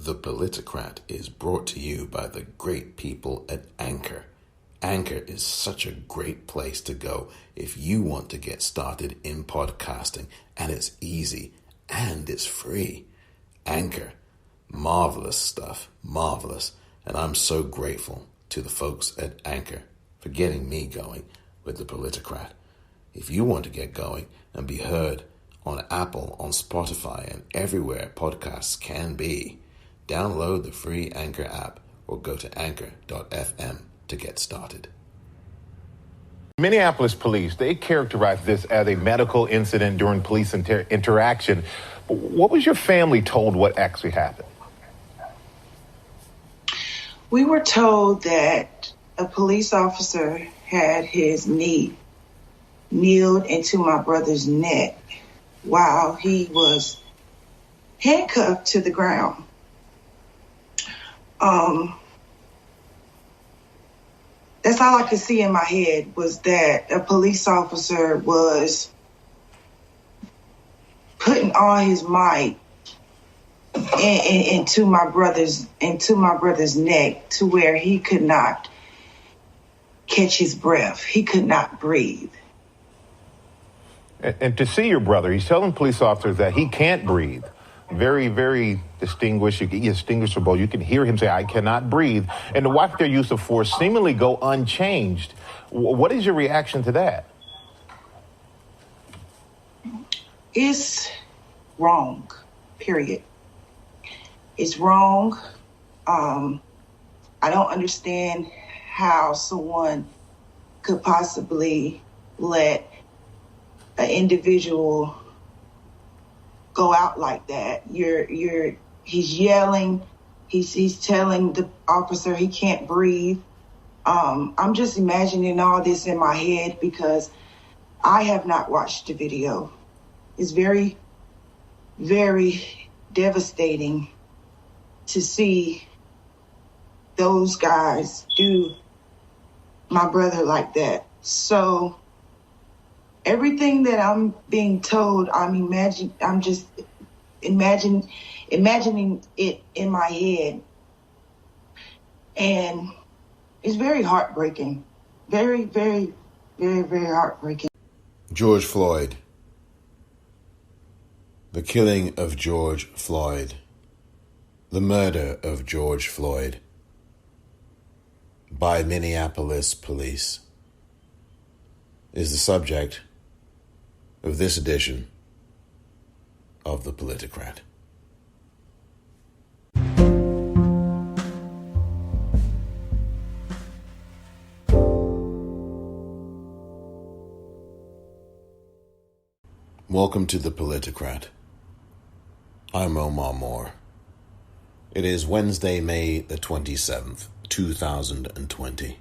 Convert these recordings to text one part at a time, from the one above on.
The Politicrat is brought to you by the great people at Anchor. Anchor is such a great place to go if you want to get started in podcasting, and it's easy and it's free. Anchor, marvelous stuff, marvelous. And I'm so grateful to the folks at Anchor for getting me going with The Politicrat. If you want to get going and be heard on Apple, on Spotify, and everywhere podcasts can be, download the free Anchor app or go to anchor.fm to get started. Minneapolis police, they characterize this as a medical incident during police interaction. What was your family told what actually happened? We were told that a police officer had his knee kneeled into my brother's neck while he was handcuffed to the ground. That's all I could see in my head, was that a police officer was putting all his might into my brother's neck to where he could not catch his breath. He could not breathe. And to see your brother, he's telling police officers that he can't breathe. Very, very distinguishable. You can hear him say, "I cannot breathe." And to watch their use of force seemingly go unchanged. What is your reaction to that? It's wrong, period. It's wrong. I don't understand how someone could possibly let an individual go out like that. He's yelling. He's telling the officer he can't breathe. I'm just imagining all this in my head because I have not watched the video. It's very, very devastating to see those guys do my brother like that. So everything that I'm being told, I'm just imagining it in my head. And it's very heartbreaking. Very, very, very, very heartbreaking. George Floyd. The killing of George Floyd. The murder of George Floyd by Minneapolis police is the subject of this edition of The Politicrat. Welcome to The Politicrat. I'm Omar Moore. It is Wednesday, May the 27th, 2020.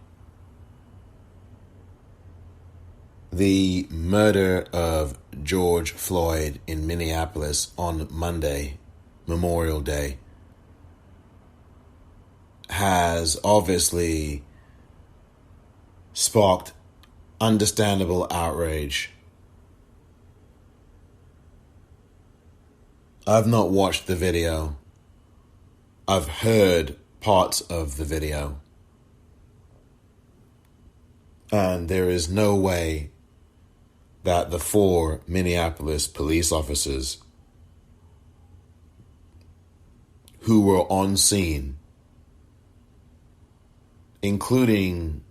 The murder of George Floyd in Minneapolis on Monday, Memorial Day, has obviously sparked understandable outrage. I've not watched the video. I've heard parts of the video. And there is no way that the 4 Minneapolis police officers who were on scene, including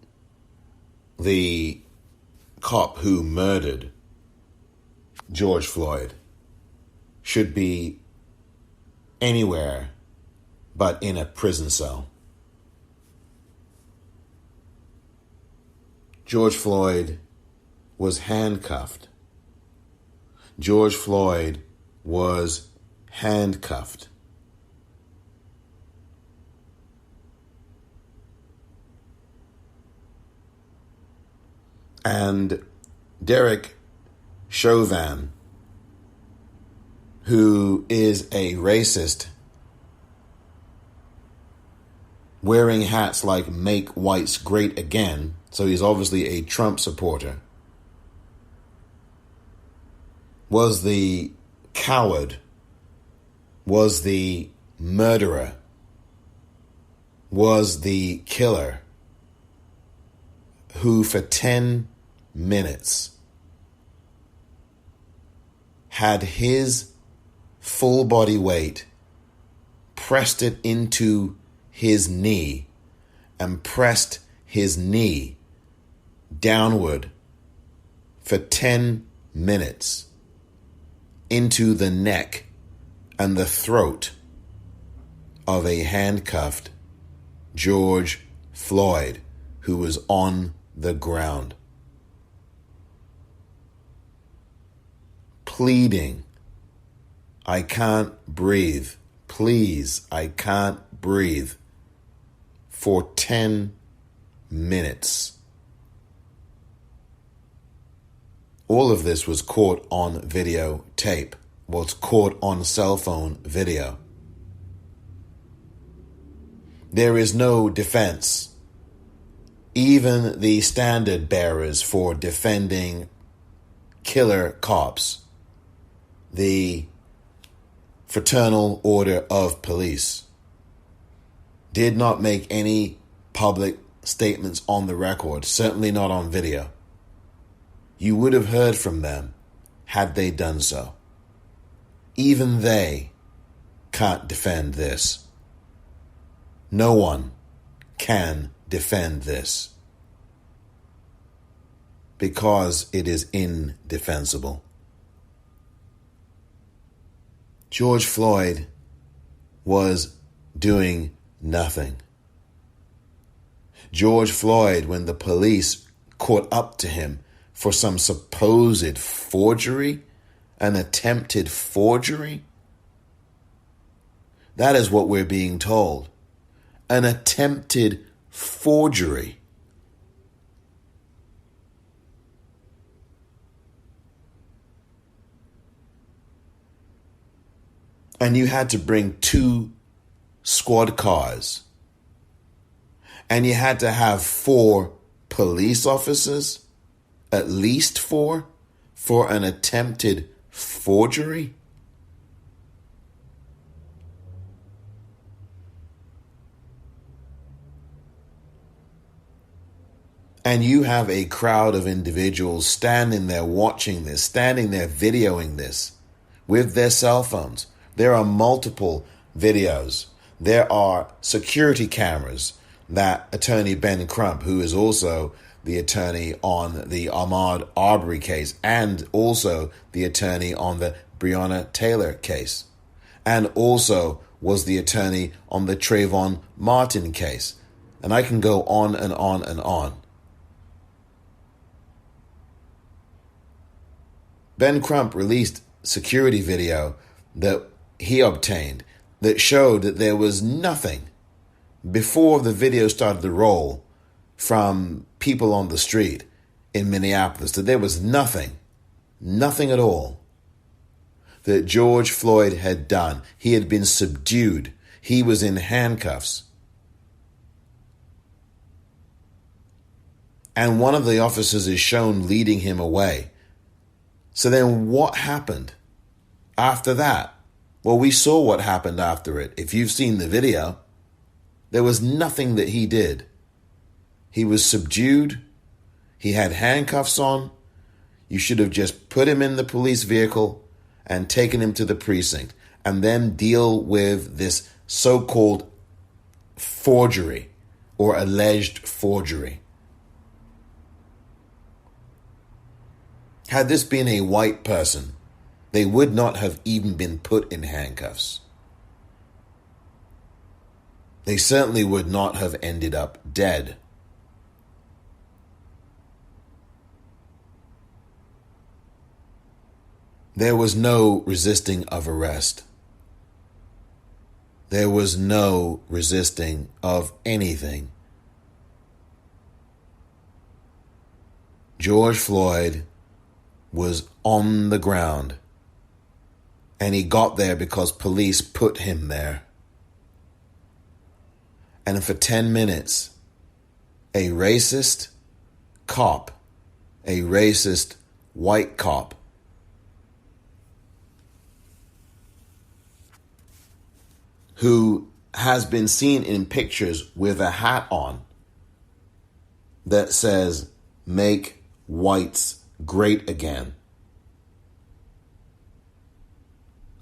the cop who murdered George Floyd, should be anywhere but in a prison cell. George Floyd was handcuffed. George Floyd was handcuffed. And Derek Chauvin, who is a racist, wearing hats like "Make Whites Great Again," so he's obviously a Trump supporter, was the coward, was the murderer was the killer who for 10 minutes had his full body weight pressed it into his knee and pressed his knee downward for 10 minutes into the neck and the throat of a handcuffed George Floyd who was on the ground, pleading, "I can't breathe. Please, I can't breathe," for 10 minutes. All of this was caught on videotape, was caught on cell phone video. There is no defense. Even the standard bearers for defending killer cops, the Fraternal Order of Police, did not make any public statements on the record, certainly not on video. You would have heard from them had they done so. Even they can't defend this. No one can defend this because it is indefensible. George Floyd was doing nothing. George Floyd, when the police caught up to him for some supposed forgery, an attempted forgery, that is what we're being told. An attempted forgery. And you had to bring 2 squad cars. And you had to have 4 police officers, at least 4, for an attempted forgery. And you have a crowd of individuals standing there watching this, standing there videoing this with their cell phones. There are multiple videos. There are security cameras that Attorney Ben Crump, who is also the attorney on the Ahmaud Arbery case and also the attorney on the Breonna Taylor case, and also was the attorney on the Trayvon Martin case. And I can go on and on and on. Ben Crump released security video that he obtained that showed that there was nothing before the video started to roll from people on the street in Minneapolis, that there was nothing at all that George Floyd had done. He had been subdued. He was in handcuffs. And one of the officers is shown leading him away. So then what happened after that? Well, we saw what happened after it. If you've seen the video, there was nothing that he did. He was subdued. He had handcuffs on. You should have just put him in the police vehicle and taken him to the precinct and then deal with this so-called forgery or alleged forgery. Had this been a white person, they would not have even been put in handcuffs. They certainly would not have ended up dead. There was no resisting of arrest. There was no resisting of anything. George Floyd was on the ground, and he got there because police put him there. And for 10 minutes, a racist cop, a racist white cop, who has been seen in pictures with a hat on that says, "Make whites great again."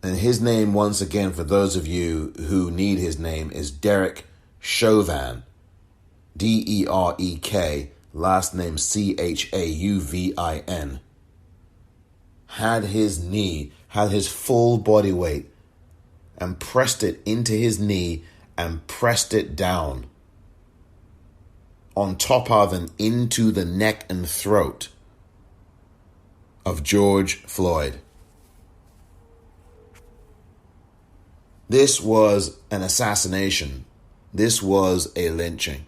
And his name, once again, for those of you who need his name, is Derek Chauvin. Derek, last name Chauvin. Had his full body weight and pressed it into his knee and pressed it down on top of and into the neck and throat of George Floyd. This was an assassination. This was a lynching.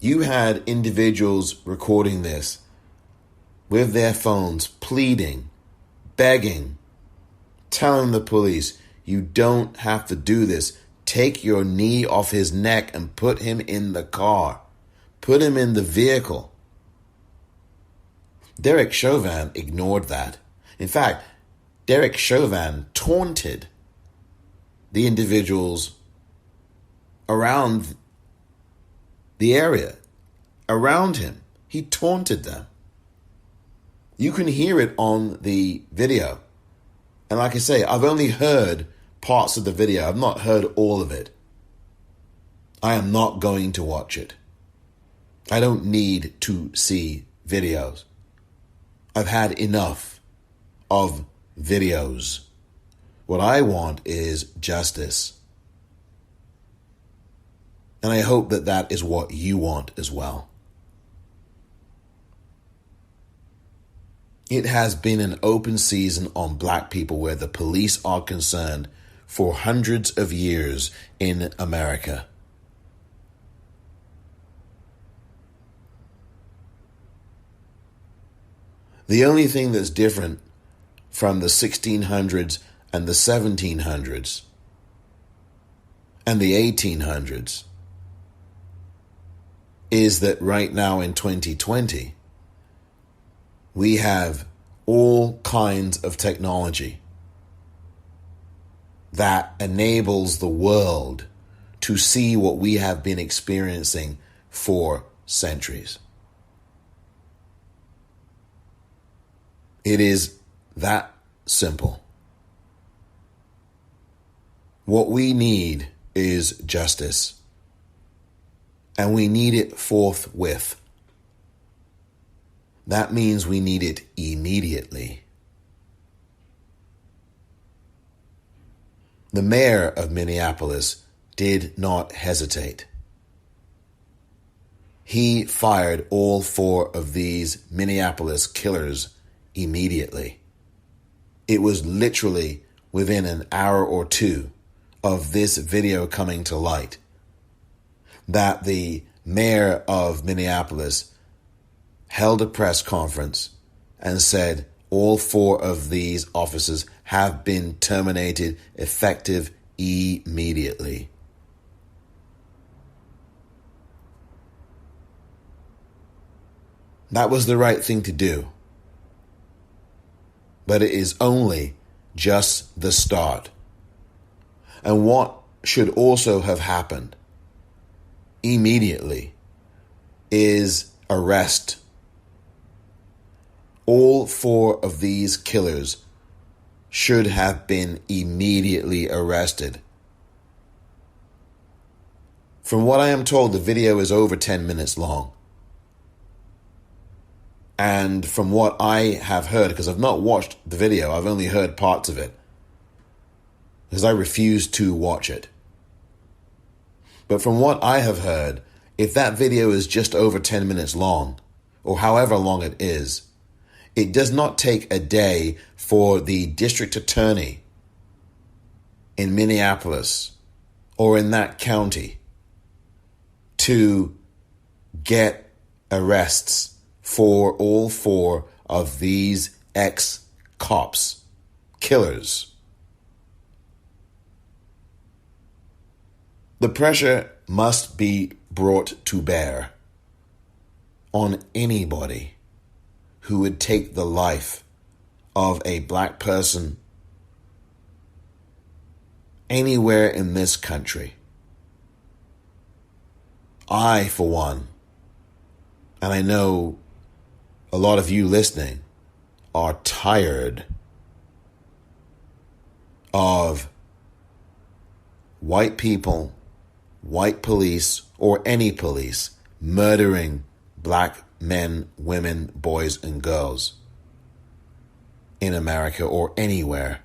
You had individuals recording this with their phones, pleading, begging, telling the police, "You don't have to do this. Take your knee off his neck and put him in the car. Put him in the vehicle." Derek Chauvin ignored that. In fact, Derek Chauvin taunted the individuals around the area, around him. He taunted them. You can hear it on the video. And like I say, I've only heard parts of the video. I've not heard all of it. I am not going to watch it. I don't need to see videos. I've had enough of videos. What I want is justice. And I hope that that is what you want as well. It has been an open season on black people where the police are concerned for hundreds of years in America. The only thing that's different from the 1600s and the 1700s and the 1800s is that right now in 2020, we have all kinds of technology that enables the world to see what we have been experiencing for centuries. It is that simple. What we need is justice, and we need it forthwith. That means we need it immediately. The mayor of Minneapolis did not hesitate. He fired all 4 of these Minneapolis killers immediately. It was literally within an hour or 2 of this video coming to light that the mayor of Minneapolis held a press conference and said all 4 of these officers have been terminated effective immediately. That was the right thing to do. But it is only just the start. And what should also have happened immediately is arrest. All 4 of these killers should have been immediately arrested. From what I am told, the video is over 10 minutes long. And from what I have heard, because I've not watched the video, I've only heard parts of it, because I refuse to watch it. But from what I have heard, if that video is just over 10 minutes long, or however long it is, it does not take a day for the district attorney in Minneapolis or in that county to get arrests for all 4 of these ex-cops, killers. The pressure must be brought to bear on anybody who would take the life of a black person anywhere in this country. I, for one, and I know a lot of you listening, are tired of white people, white police, or any police murdering black men, women, boys, and girls in America or anywhere.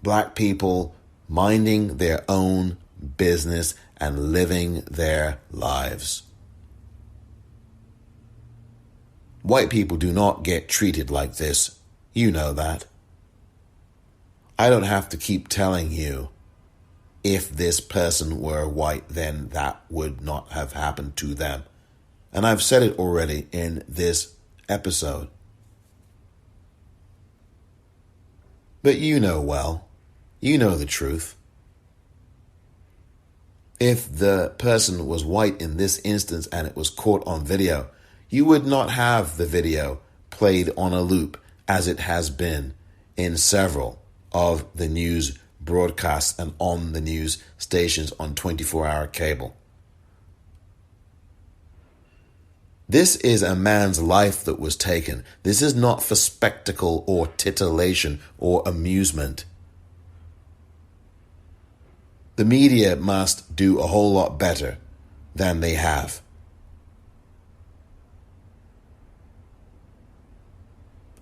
Black people minding their own business and living their lives. White people do not get treated like this. You know that. I don't have to keep telling you, if this person were white, then that would not have happened to them. And I've said it already in this episode. But you know well. You know the truth. If the person was white in this instance and it was caught on video, you would not have the video played on a loop as it has been in several of the news broadcasts and on the news stations on 24-hour cable. This is a man's life that was taken. This is not for spectacle or titillation or amusement. The media must do a whole lot better than they have.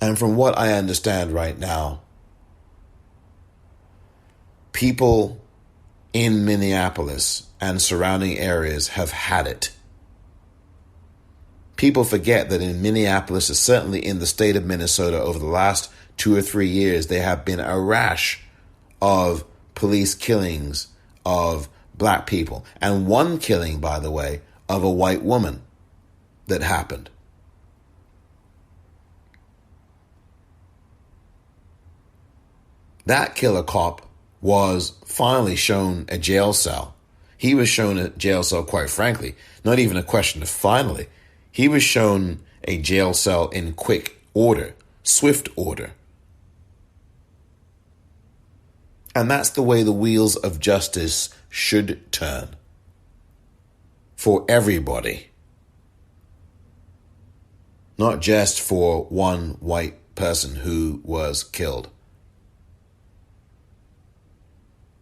And from what I understand right now, people in Minneapolis and surrounding areas have had it. People forget that in Minneapolis, and certainly in the state of Minnesota, over the last 2 or 3 years, there have been a rash of police killings of black people. And one killing, by the way, of a white woman that happened. That killer cop was finally shown a jail cell. He was shown a jail cell, quite frankly, not even a question of finally. He was shown a jail cell in quick order, swift order. And that's the way the wheels of justice should turn. For everybody. Not just for one white person who was killed.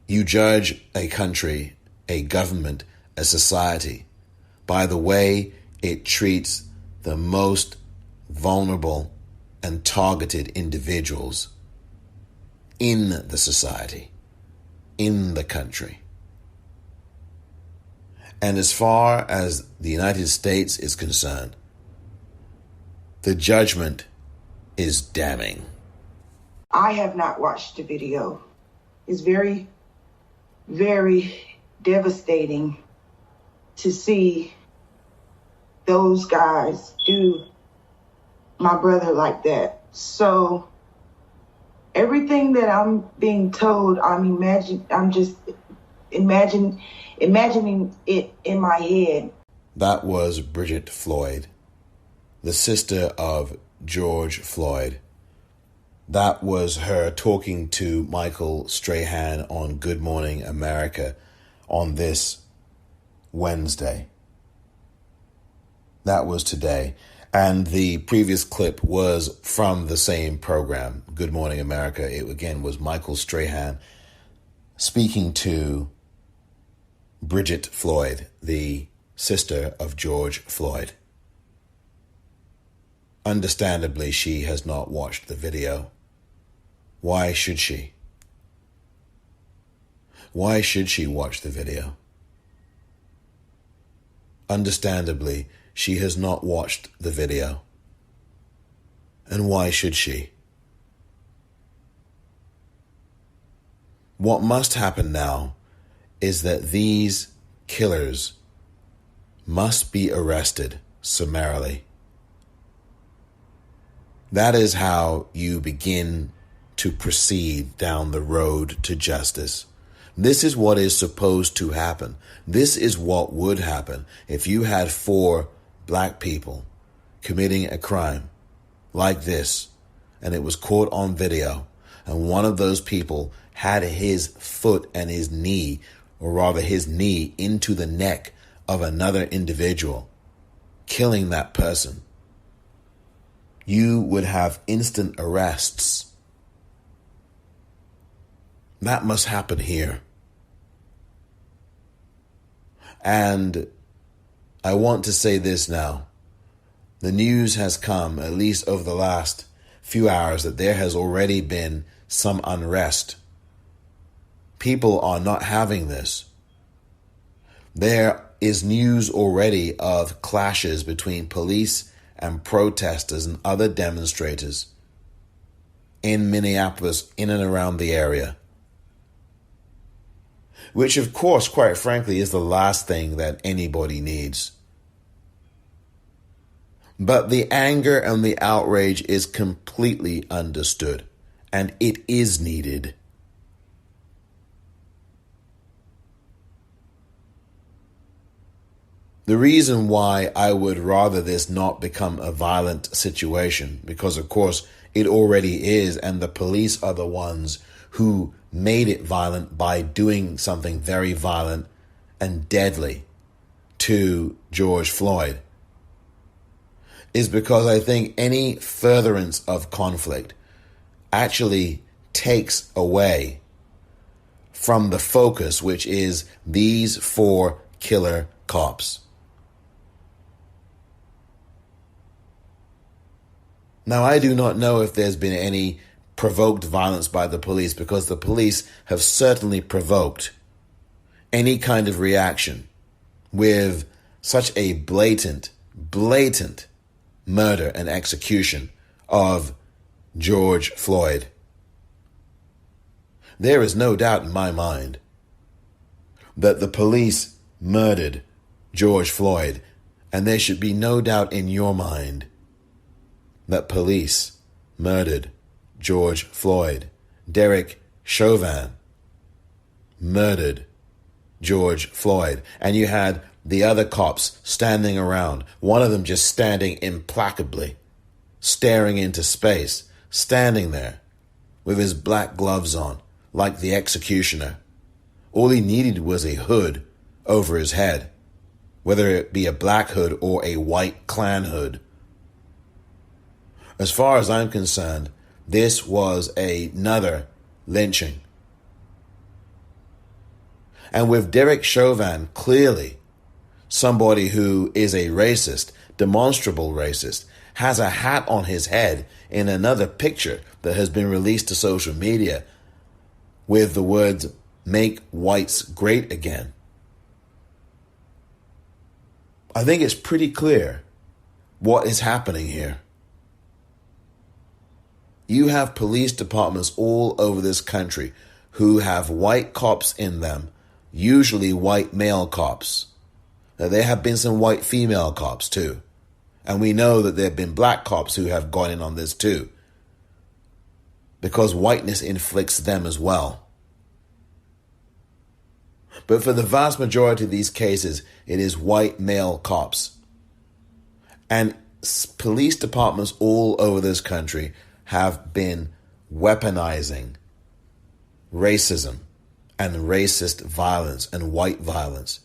You judge a country, a government, a society by the way it treats the most vulnerable and targeted individuals in the society, in the country. And as far as the United States is concerned, the judgment is damning. I have not watched the video. It's very, very devastating to see those guys do my brother like that. So everything that I'm being told, I'm just imagining it in my head. That was Bridget Floyd, the sister of George Floyd. That was her talking to Michael Strahan on Good Morning America on this Wednesday. That was today. And the previous clip was from the same program, Good Morning America. It again was Michael Strahan speaking to Bridget Floyd, the sister of George Floyd. Understandably, she has not watched the video. Why should she? Why should she watch the video? Understandably, she has not watched the video. And why should she? What must happen now is that these killers must be arrested summarily. That is how you begin to proceed down the road to justice. This is what is supposed to happen. This is what would happen if you had 4 black people committing a crime like this, and it was caught on video, and one of those people had his foot and his knee, or rather his knee, into the neck of another individual, killing that person, you would have instant arrests. That must happen here. And I want to say this now. The news has come, at least over the last few hours, that there has already been some unrest. People are not having this. There is news already of clashes between police and protesters and other demonstrators in Minneapolis, in and around the area. Which, of course, quite frankly, is the last thing that anybody needs. But the anger and the outrage is completely understood, and it is needed. The reason why I would rather this not become a violent situation, because of course it already is, and the police are the ones who made it violent by doing something very violent and deadly to George Floyd, is because I think any furtherance of conflict actually takes away from the focus, which is these 4 killer cops. Now, I do not know if there's been any provoked violence by the police, because the police have certainly provoked any kind of reaction with such a blatant murder and execution of George Floyd. There is no doubt in my mind that the police murdered George Floyd, and there should be no doubt in your mind that police murdered George Floyd. Derek Chauvin murdered George Floyd. And you had the other cops standing around, one of them just standing implacably, staring into space, standing there with his black gloves on, like the executioner. All he needed was a hood over his head, whether it be a black hood or a white Klan hood. As far as I'm concerned, this was another lynching. And with Derek Chauvin, clearly somebody who is a racist, demonstrable racist, has a hat on his head in another picture that has been released to social media with the words, "Make whites great again." I think it's pretty clear what is happening here. You have police departments all over this country who have white cops in them, usually white male cops. Now, there have been some white female cops too. And we know that there have been black cops who have gone in on this too, because whiteness inflicts them as well. But for the vast majority of these cases, it is white male cops. And police departments all over this country have been weaponizing racism and racist violence and white violence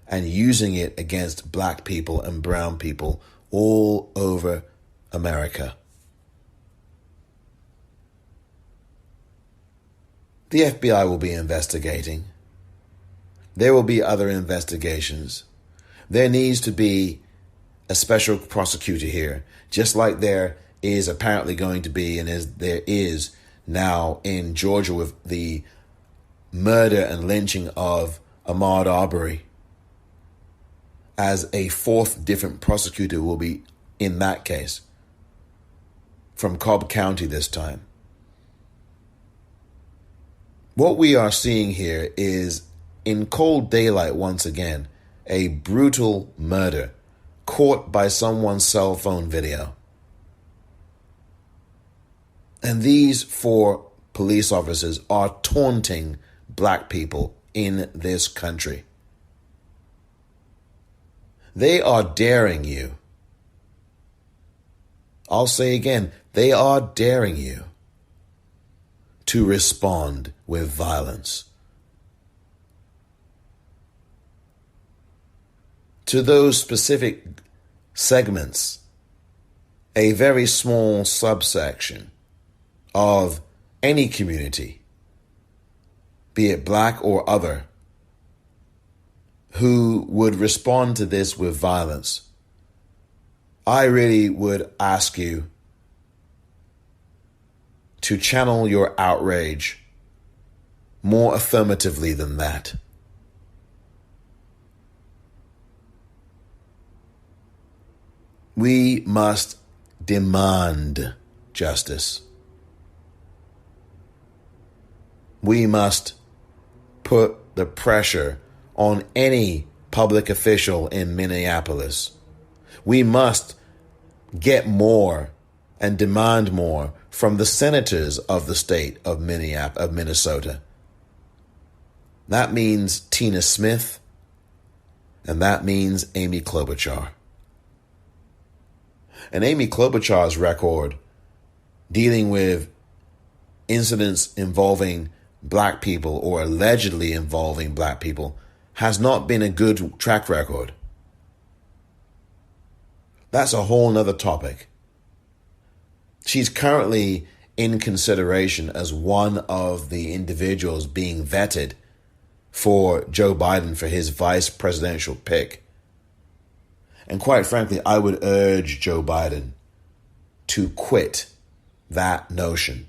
and using it against black people and brown people all over America. The FBI will be investigating. There will be other investigations. There needs to be a special prosecutor here, just like there is apparently going to be, and there is now in Georgia with the murder and lynching of Ahmaud Arbery. As a 4th different prosecutor will be in that case, from Cobb County this time. What we are seeing here is, in cold daylight once again, a brutal murder caught by someone's cell phone video. And these 4 police officers are taunting black people in this country. They are daring you. I'll say again, they are daring you to respond with violence. To those specific segments, a very small subsection of any community, be it black or other, who would respond to this with violence, I really would ask you to channel your outrage more affirmatively than that. We must demand justice. We must put the pressure on any public official in Minneapolis. We must get more and demand more from the senators of the state of Minnesota. That means Tina Smith, and that means Amy Klobuchar. And Amy Klobuchar's record dealing with incidents involving black people or allegedly involving black people has not been a good track record. That's a whole nother topic. She's currently in consideration as one of the individuals being vetted for Joe Biden for his vice presidential pick. And quite frankly, I would urge Joe Biden to quit that notion.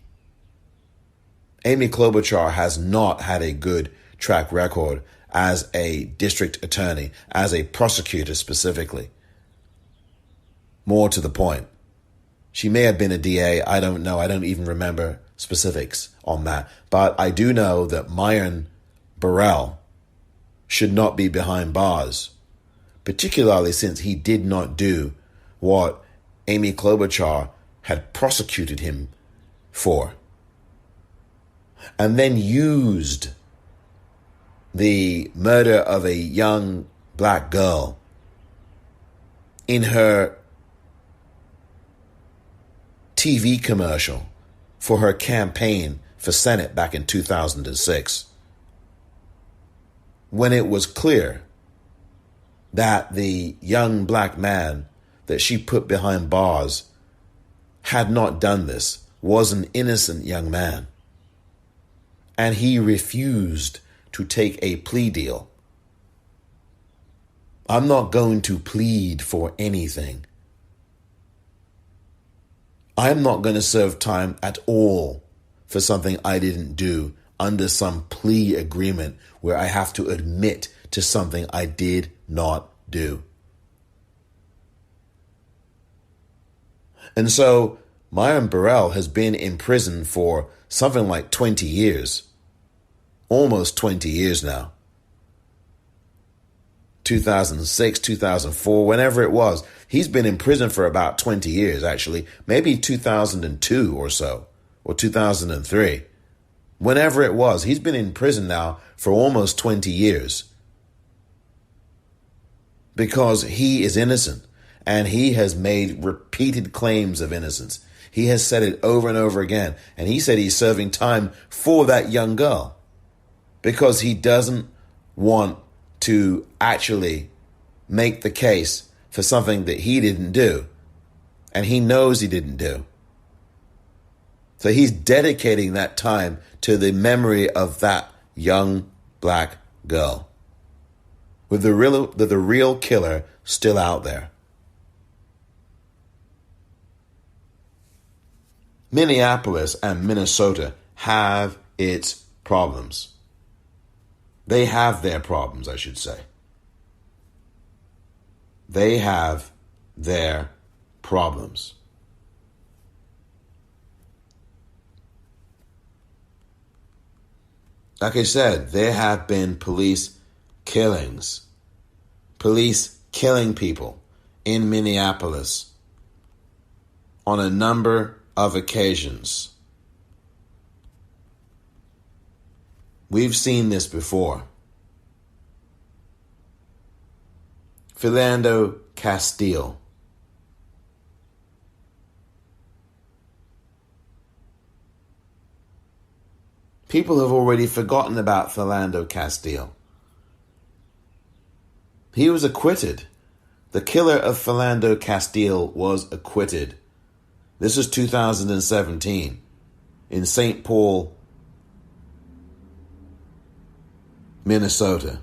Amy Klobuchar has not had a good track record as a district attorney, as a prosecutor specifically. More to the point, she may have been a DA. I don't know. I don't even remember specifics on that. But I do know that Myron Burrell should not be behind bars, particularly since he did not do what Amy Klobuchar had prosecuted him for, and then used the murder of a young black girl in her TV commercial for her campaign for Senate back in 2006, when it was clear that the young black man that she put behind bars had not done this, was an innocent young man. And he refused to take a plea deal. I'm not going to plead for anything. I'm not going to serve time at all for something I didn't do under some plea agreement where I have to admit to something I did not do. And so Myron Burrell has been in prison for something like 20 years. Almost 20 years now. 2006, 2004, whenever it was. He's been in prison for about 20 years, actually. Maybe 2002 or so, or 2003. Whenever it was, he's been in prison now for almost 20 years. Because he is innocent, and he has made repeated claims of innocence. He has said it over and over again, and he said he's serving time for that young girl because he doesn't want to actually make the case for something that he didn't do, and he knows he didn't do. So he's dedicating that time to the memory of that young black girl, with the real killer still out there. Minneapolis and Minnesota have its problems. They have their problems, I should say. They have their problems. Like I said, there have been police killings. Police killing people in Minneapolis on a number of occasions. We've seen this before. Philando Castile. People have already forgotten about Philando Castile. He was acquitted. The killer of Philando Castile was acquitted. This is 2017 in St. Paul, Minnesota.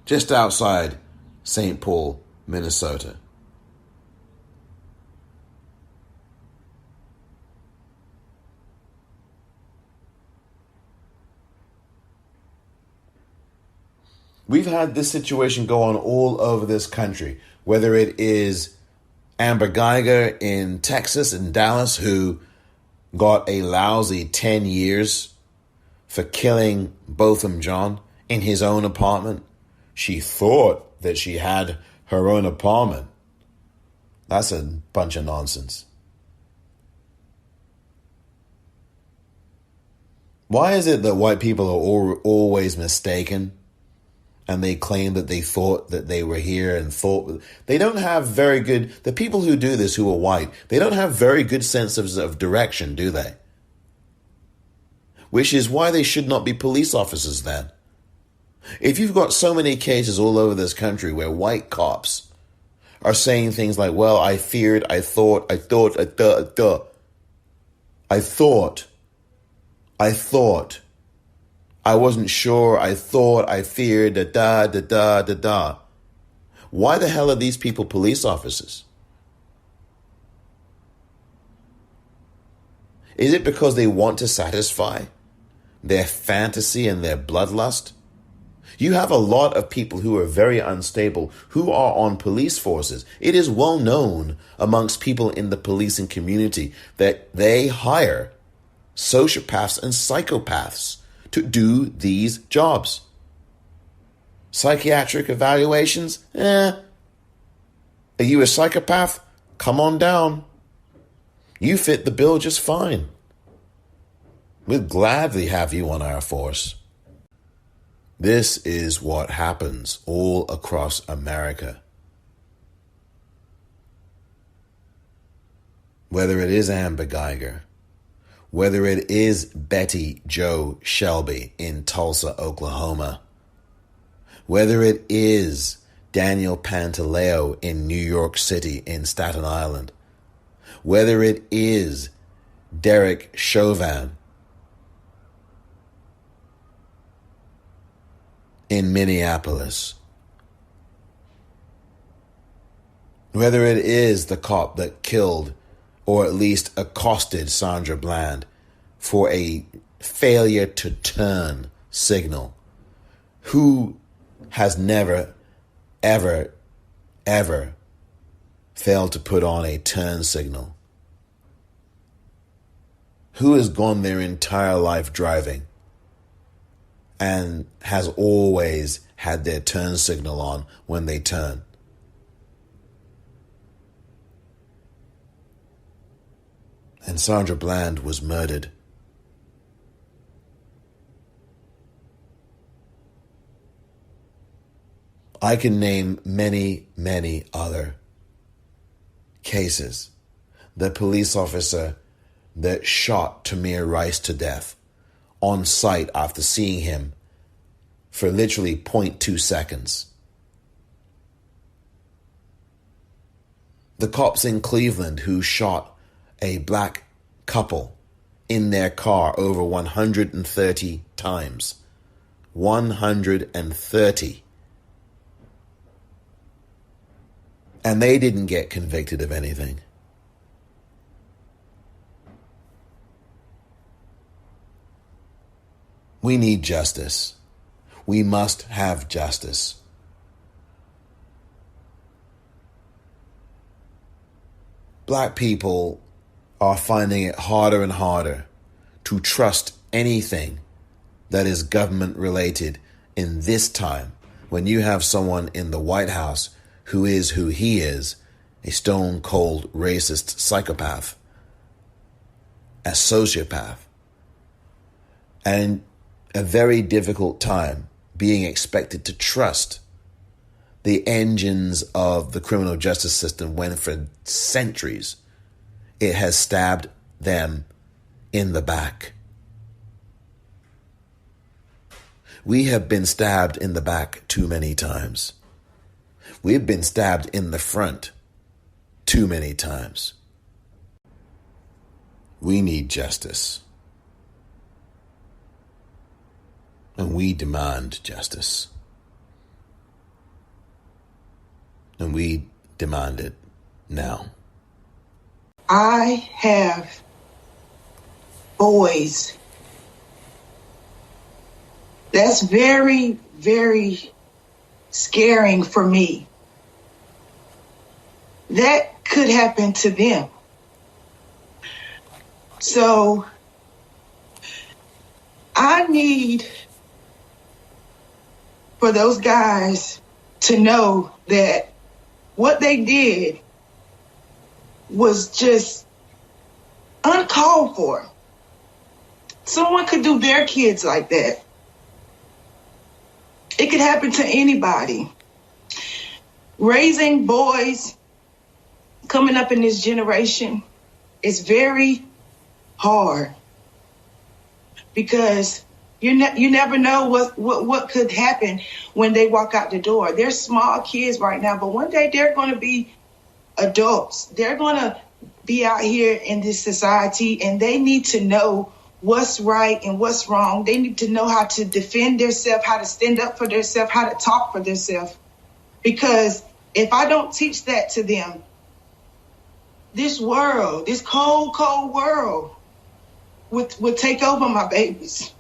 Just outside St. Paul, Minnesota. We've had this situation go on all over this country, whether it is Amber Geiger in Texas, in Dallas, who got a lousy 10 years for killing Botham Jean in his own apartment. She thought that she had her own apartment. That's a bunch of nonsense. Why is it that white people are always mistaken? And they claim that they thought that they were here and thought they don't have very good, the people who do this who are white, they don't have very good senses of direction, do they? Which is why they should not be police officers then. If you've got so many cases all over this country where white cops are saying things like, well, I feared, I thought, I wasn't sure, I thought, I feared, Why the hell are these people police officers? Is it because they want to satisfy their fantasy and their bloodlust? You have a lot of people who are very unstable who are on police forces. It is well known amongst people in the policing community that they hire sociopaths and psychopaths to do these jobs. Psychiatric evaluations? Are you a psychopath? Come on down. You fit the bill just fine. We'd gladly have you on our force. This is what happens all across America. Whether it is Amber Geiger, whether it is Betty Jo Shelby in Tulsa, Oklahoma, whether it is Daniel Pantaleo in New York City in Staten Island, whether it is Derek Chauvin in Minneapolis, whether it is the cop that killed or at least accosted Sandra Bland for a failure to turn signal, who has never, ever, ever failed to put on a turn signal? Who has gone their entire life driving and has always had their turn signal on when they turn? And Sandra Bland was murdered. I can name many, many other cases. The police officer that shot Tamir Rice to death on sight after seeing him for literally 0.2 seconds. The cops in Cleveland who shot a black couple in their car over 130 times. 130. And they didn't get convicted of anything. We need justice. We must have justice. Black people are finding it harder and harder to trust anything that is government related in this time when you have someone in the White House who is who he is, a stone cold racist psychopath, a sociopath, and a very difficult time being expected to trust the engines of the criminal justice system when for centuries it has stabbed them in the back. We have been stabbed in the back too many times. We've been stabbed in the front too many times. We need justice. And we demand justice. And we demand it now. I have boys. That's very, very scaring for me. That could happen to them. So I need for those guys to know that what they did was just uncalled for. Someone could do their kids like that. It could happen to anybody. Raising boys coming up in this generation is very hard because you never know what could happen when they walk out the door. They're small kids right now, but one day they're going to be adults. They're going to be out here in this society, and they need to know what's right and what's wrong. They need to know how to defend themselves, how to stand up for themselves, how to talk for themselves. Because if I don't teach that to them, this world, this cold, cold world would take over my babies.